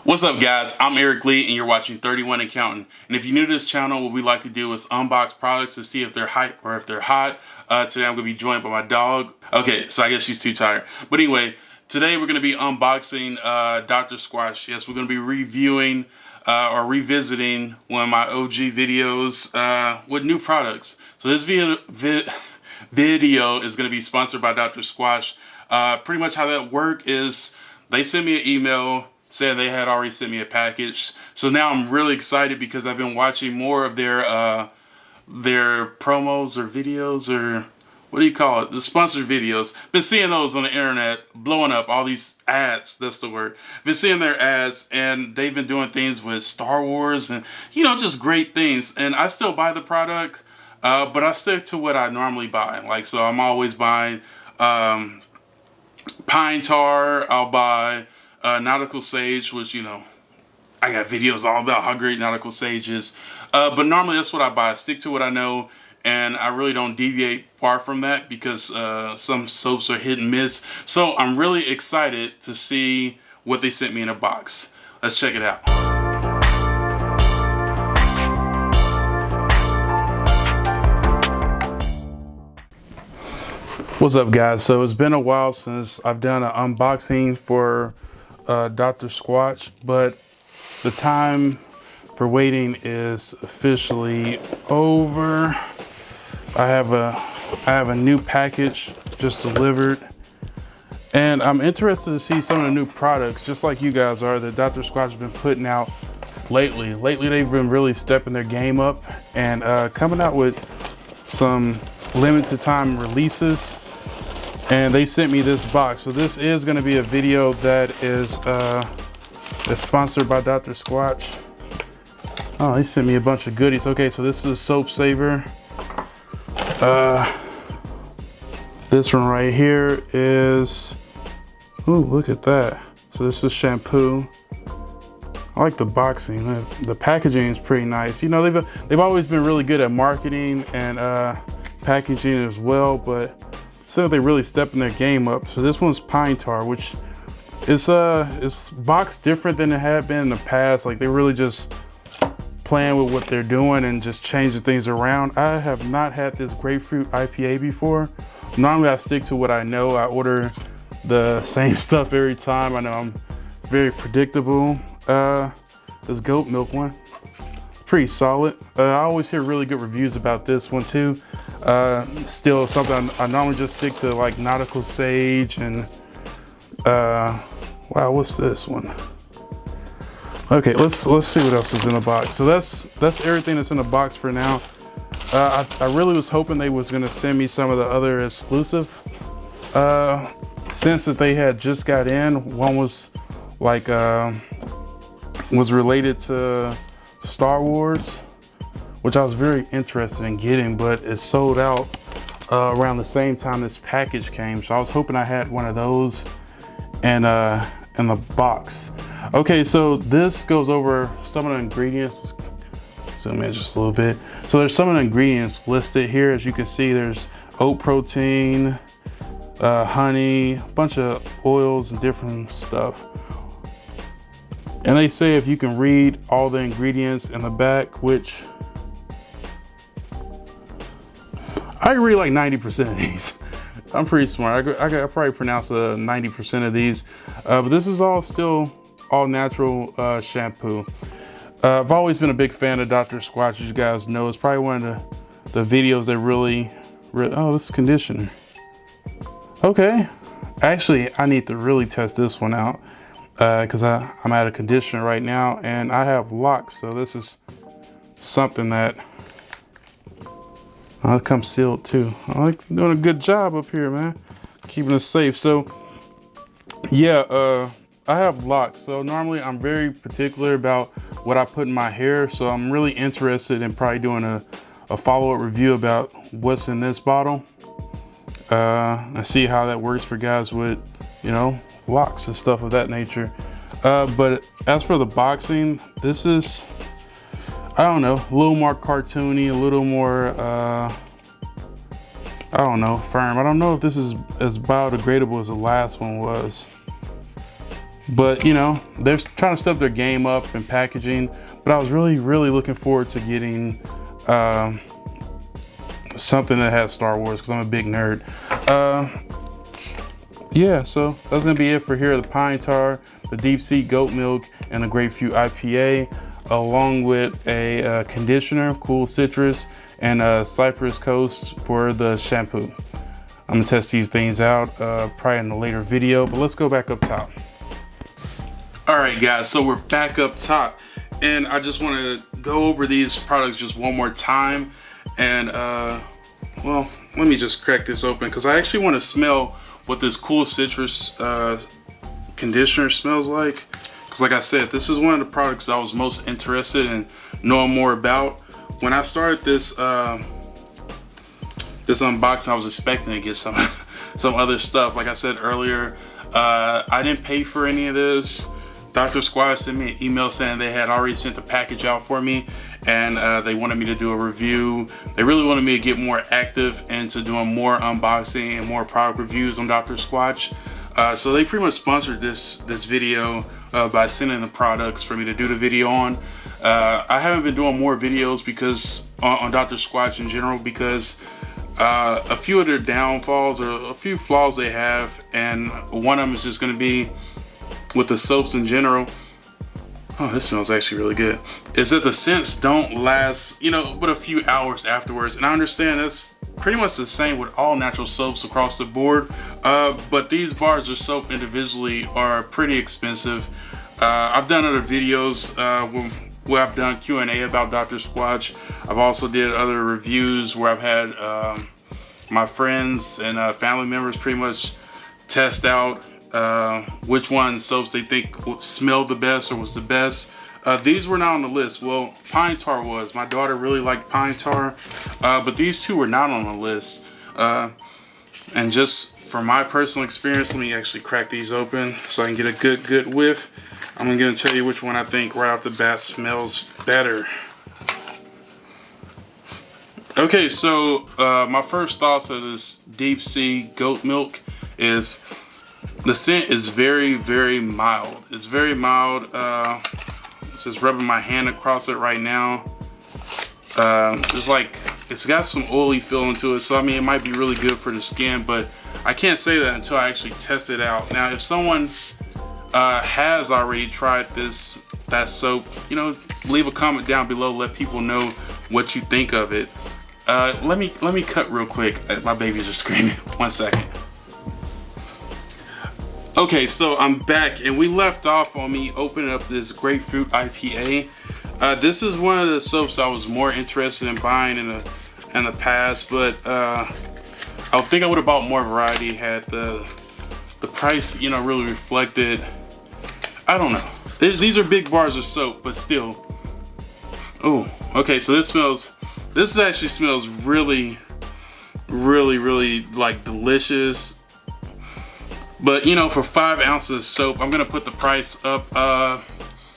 What's up, guys? I'm Eric Lee and you're watching 31 and Counting. And if you're new to this channel, what we like to do is unbox products to see if they're hype or if they're hot. Today I'm going to be joined by my dog. Okay, so I guess she's too tired. But anyway, today we're going to be unboxing Dr. Squatch. Yes, we're going to be reviewing or revisiting one of my OG videos with new products. So this video is going to be sponsored by Dr. Squatch. Pretty much how that works is they send me an email saying they had already sent me a package. So now I'm really excited because I've been watching more of their promos or videos, or what do you call it? The sponsored videos. Been seeing those on the internet blowing up, all these ads, that's the word. Been seeing their ads and they've been doing things with Star Wars and, you know, just great things. And I still buy the product, but I stick to what I normally buy. Like, so I'm always buying pine tar, I'll buy nautical sage, which, you know, I got videos all about how great nautical sage is. But normally that's what I buy. I stick to what I know, and I really don't deviate far from that because some soaps are hit and miss. So I'm really excited to see what they sent me in a box. Let's check it out. What's up, guys? So it's been a while since I've done an unboxing for Dr. Squatch, but the time for waiting is officially over. I have a new package just delivered, and I'm interested to see some of the new products, just like you guys are, that Dr. Squatch has been putting out lately. Lately, they've been really stepping their game up and coming out with some limited time releases. And they sent me this box. So this is going to be a video that is sponsored by Dr. Squatch. Oh, they sent me a bunch of goodies. Okay, so this is a soap saver. This one right here is, ooh, look at that. So this is shampoo. I like the boxing. The packaging is pretty nice. You know, they've always been really good at marketing and packaging as well, but so they really stepping their game up. So this one's pine tar, which is boxed different than it had been in the past. Like, they really just playing with what they're doing and just changing things around. I have not had this grapefruit IPA before. Normally I stick to what I know. I order the same stuff every time. I know I'm very predictable. This goat milk one, pretty solid. I always hear really good reviews about this one too. Still something I normally just stick to, like nautical sage and wow, what's this one? Okay, let's see what else is in the box. So that's everything that's in the box for now. I really was hoping they was gonna send me some of the other exclusive scents that they had just got in. One was like was related to Star Wars, which I was very interested in getting, but it sold out around the same time this package came. So I was hoping I had one of those and in the box. Okay, so this goes over some of the ingredients. Zoom in just a little bit. So there's some of the ingredients listed here. As you can see, there's oat protein, honey, a bunch of oils and different stuff. And they say if you can read all the ingredients in the back, which I read like 90% of these. I'm pretty smart. I probably pronounce 90% of these. But this is all still all natural shampoo. I've always been a big fan of Dr. Squatch, as you guys know. It's probably one of the videos that really, oh, this is conditioner. Okay. Actually, I need to really test this one out because I'm at a conditioner right now and I have locks. So this is something that it comes sealed too. I like doing a good job up here, man. Keeping it safe. So yeah, I have locks. So normally I'm very particular about what I put in my hair. So I'm really interested in probably doing a follow-up review about what's in this bottle. And see how that works for guys with, you know, locks and stuff of that nature. But as for the boxing, this is, I don't know, a little more cartoony, a little more, I don't know, firm. I don't know if this is as biodegradable as the last one was. But you know, they're trying to step their game up in packaging. But I was really looking forward to getting something that has Star Wars, because I'm a big nerd. Yeah, so that's gonna be it for here. The Pine Tar, the Deep Sea Goat Milk, and the Grapefruit IPA, along with a conditioner, Cool Citrus, and a Cypress Coast for the shampoo. I'm gonna test these things out probably in a later video, but let's go back up top. All right, guys, so we're back up top, and I just want to go over these products just one more time. And well, let me just crack this open, because I actually want to smell what this Cool Citrus conditioner smells like. Because like I said, this is one of the products I was most interested in knowing more about. When I started this this unboxing, I was expecting to get some other stuff. Like I said earlier, I didn't pay for any of this. Dr. Squatch sent me an email saying they had already sent the package out for me, and they wanted me to do a review. They really wanted me to get more active into doing more unboxing and more product reviews on Dr. Squatch. So they pretty much sponsored this video by sending the products for me to do the video on. I haven't been doing more videos because on Dr. Squatch in general, because a few of their downfalls, or a few flaws they have, and one of them is just going to be with the soaps in general. Oh, this smells actually really good. Is that the scents don't last, you know, but a few hours afterwards. And I understand that's pretty much the same with all natural soaps across the board. But these bars of soap individually are pretty expensive. I've done other videos where I've done Q&A about Dr. Squatch. I've also did other reviews where I've had my friends and family members pretty much test out which one soaps they think smelled the best or was the best. These were not on the list. Well, Pine Tar was. My daughter really liked Pine Tar, but these two were not on the list. And just from my personal experience, let me actually crack these open so I can get a good whiff. I'm gonna tell you which one I think right off the bat smells better. Okay, so my first thoughts of this Deep Sea Goat Milk is the scent is very mild. It's very mild. Just rubbing my hand across it right now. It's like it's got some oily feeling to it, so I mean it might be really good for the skin, but I can't say that until I actually test it out. Now, if someone has already tried that soap, you know, leave a comment down below. Let people know what you think of it. Let me cut real quick. My babies are screaming. 1 second. Okay, so I'm back, and we left off on me opening up this Grapefruit IPA. This is one of the soaps I was more interested in buying in the past, but I think I would have bought more variety had the price, you know, really reflected. I don't know. These are big bars of soap, but still. Oh, okay. So this actually smells really like delicious. But you know, for 5 ounces of soap, I'm gonna put the price up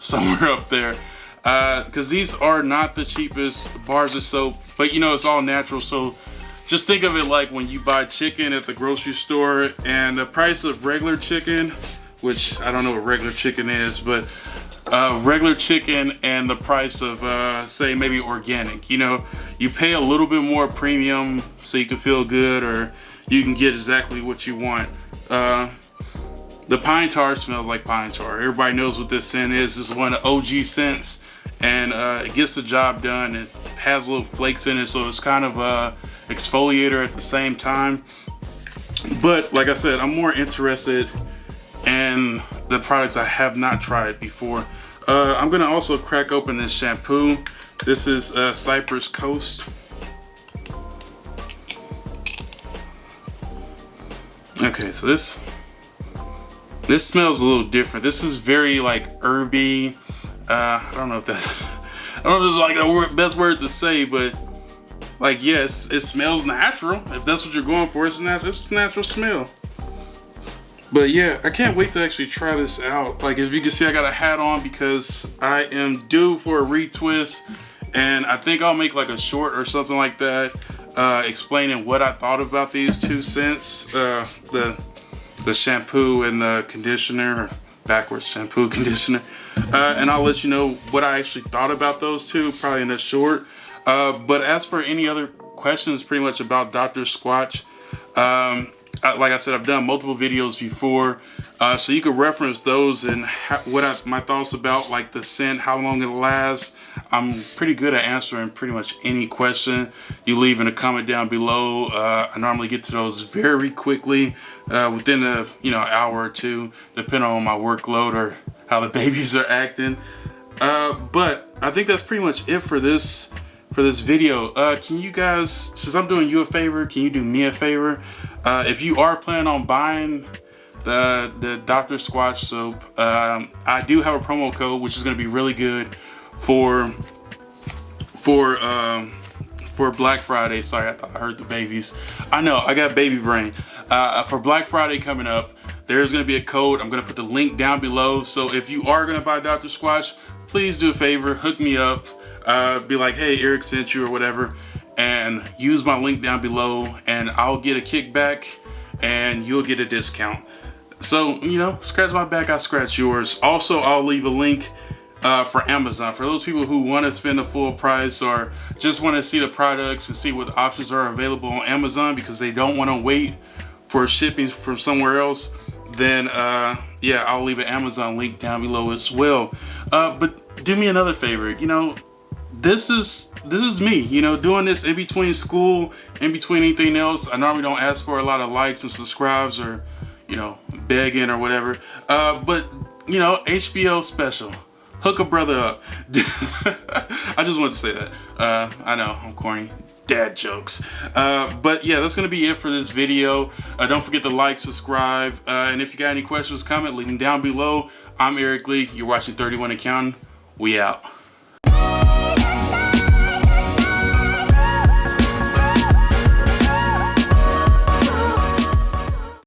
somewhere up there, because these are not the cheapest bars of soap. But you know, it's all natural, so just think of it like when you buy chicken at the grocery store, and the price of regular chicken, which I don't know what regular chicken is, but regular chicken and the price of say maybe organic. You know, you pay a little bit more premium so you can feel good, or you can get exactly what you want. The Pine Tar smells like Pine Tar. Everybody knows what this scent is. This is one of the OG scents, and it gets the job done. It has little flakes in it, so it's kind of a exfoliator at the same time. But like I said, I'm more interested in the products I have not tried before. I'm gonna also crack open this shampoo. This is Cypress Coast. Okay, so this smells a little different. This is very like herby. I don't know if that's I don't know if it's like the best word to say, but like, yes, it smells natural. If that's what you're going for, it's a natural smell. But yeah, I can't wait to actually try this out. Like, if you can see, I got a hat on because I am due for a retwist, and I think I'll make like a short or something like that, explaining what I thought about these two scents, the shampoo and the conditioner, backwards, shampoo, conditioner. And I'll let you know what I actually thought about those two, probably in a short. But as for any other questions pretty much about Dr. Squatch, like I said, I've done multiple videos before, so you could reference those and my thoughts about like the scent, how long it'll last. I'm pretty good at answering pretty much any question you leave in a comment down below. I normally get to those very quickly, within a hour or two, depending on my workload or how the babies are acting. But I think that's pretty much it for this video. Can you guys, since I'm doing you a favor, can you do me a favor? If you are planning on buying the Dr. Squatch soap, I do have a promo code which is going to be really good for Black Friday. Sorry, I thought I heard the babies. I know, I got baby brain. For Black Friday coming up, there's going to be a code. I'm going to put the link down below. So if you are going to buy Dr. Squatch, please do a favor, hook me up. Be like, hey, Eric sent you or whatever, and use my link down below, and I'll get a kickback and you'll get a discount. So, scratch my back, I scratch yours. Also, I'll leave a link for Amazon for those people who want to spend the full price or just want to see the products and see what options are available on Amazon because they don't want to wait for shipping from somewhere else. Then yeah, I'll leave an Amazon link down below as well. But do me another favor, this is me, doing this in between school, in between anything else. I normally don't ask for a lot of likes and subscribes or, begging or whatever. But, HBO special. Hook a brother up. I just wanted to say that. I know, I'm corny. Dad jokes. But yeah, that's going to be it for this video. Don't forget to like, subscribe. And if you got any questions, comment, leave them down below. I'm Eric Lee. You're watching 31 Accounting. We out.